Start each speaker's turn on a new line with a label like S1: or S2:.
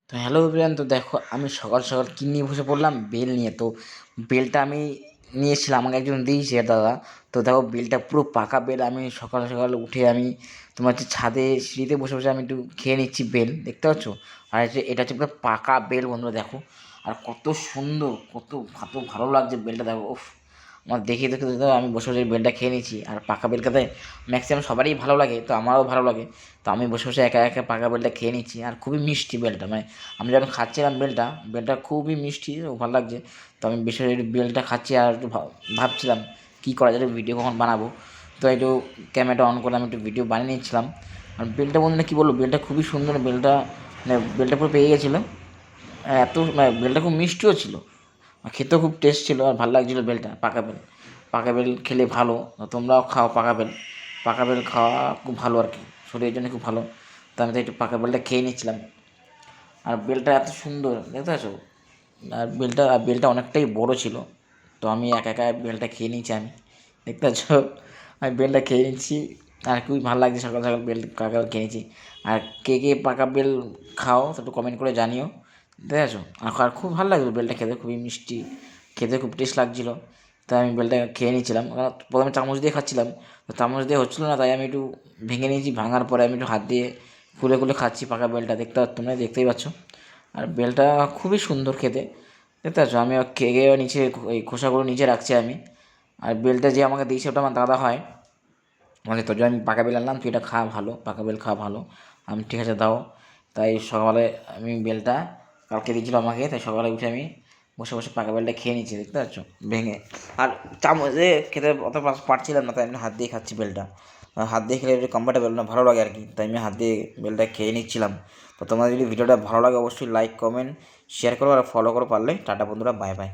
S1: তো hello everyone, তো দেখো আমি সকাল সকাল কী নিয়ে বসে পড়লাম, বেল নিয়ে। তো বেলটা আমি নিয়ে এসেছিলাম, আমাকে একজন দিয়েছে দাদা। তো দেখো বেলটা পুরো পাকা বেল। আমি সকাল সকাল উঠে আমি তোমার হচ্ছে ছাদে সিঁড়িতে বসে বসে আমি একটু খেয়ে নিচ্ছি বেল, দেখতে পাচ্ছ। আর এটা হচ্ছে পুরো পাকা বেল বন্ধুরা, দেখো। আর কত সুন্দর, কত ভালো লাগছে বেলটা, দেখো। উফ, আমার দেখে দেখে দেখে আমি বসে বসে বেলটা খেয়ে নিচ্ছি। আর পাকা বেল খেতে ম্যাক্সিমাম সবারই ভালো লাগে, তো আমারও ভালো লাগে। তো আমি বসে বসে একা একা পাকা বেলটা খেয়ে নিচ্ছি। আর খুবই মিষ্টি বেলটা, মানে আমি যখন খাচ্ছিলাম বেলটা খুবই মিষ্টি ও ভালো লাগছে। তো আমি বেশি বেলটা খাচ্ছি আর একটু ভাবছিলাম কী করা যায়, ভিডিও কখন বানাবো। তো একটু ক্যামেরাটা অন করে আমি একটু ভিডিও বানিয়ে নিচ্ছিলাম। আর বেলটা বন্ধুরা কী বলবো, বেলটা খুবই সুন্দর। বেলটা মানে বেলটা পুরো পেয়ে গেছিলো এত, মানে বেলটা খুব মিষ্টিও ছিল, আর খেতেও খুব টেস্ট ছিল। আর ভালো লাগছিলো বেলটা, পাকা বেল খেলে ভালো। তোমরাও খাও পাকা বেল। পাকা বেল খাওয়া খুব ভালো আর কি, শরীরের জন্য খুব ভালো। তো আমি তো একটু পাকা বেলটা খেয়ে নিচ্ছিলাম। আর বেলটা এত সুন্দর, দেখতে পাচ্ছ। আর বেলটা অনেকটাই বড় ছিল। তো আমি একা একা বেলটা খেয়ে নিচ্ছি আমি, দেখতে পাচ্ছ। আমি বেলটা খেয়ে নিচ্ছি। আর খুবই ভালো লাগছে সকাল সকাল বেল কাকা খেয়ে নিচ্ছি। আর কে কে পাকা বেল খাও একটু কমেন্ট করে জানিও, ঠিক আছে। আর খুব ভালো লাগলো বেলটা খেতে, খুবই মিষ্টি, খেতে খুব টেস্ট লাগছিলো। তাই আমি বেলটা খেয়ে নিচ্ছিলাম। প্রথমে চামচ দিয়ে খাচ্ছিলাম, তো চামচ দিয়ে হচ্ছিলো না, তাই আমি একটু ভেঙে নিয়েছি। ভাঙার পরে আমি একটু হাত দিয়ে খুলে খুলে খাচ্ছি পাকা বেলটা, তোমরা দেখতেই পাচ্ছ। আর বেলটা খুবই সুন্দর খেতে, দেখতে পাচ্ছ। আমি খেয়ে নিচে ওই খোসাগুলো নিচে রাখছি আমি। আর বেলটা যে আমাকে দিয়েছে ওটা আমার দাদা হয়, মানে তোর জন্য আমি পাকা বেল আনলাম, তুই এটা খা, ভালো পাকা বেল খা ভালো। আমি ঠিক আছে দাও। তাই সকালে আমি বেলটা কালকে দিয়েছিল আমাকে, তাই সকালে উঠে আমি বসে বসে পাকা বেলটা খেয়ে নিচ্ছি, দেখতে পাচ্ছ, ভেঙে। আর চামচে খেতে অত পারছিলাম না, তাই আমি হাত দিয়ে খাচ্ছি বেলটা। হাত দিয়ে খেলে একটু কমফর্টেবল না, ভালো লাগে আর কি, তাই আমি হাত দিয়ে বেলটা খেয়ে নিচ্ছিলাম। তো তোমাদের যদি ভিডিওটা ভালো লাগে অবশ্যই লাইক কমেন্ট শেয়ার করো আর ফলো করো পারলে। টাটা বন্ধুরা, বাই বাই।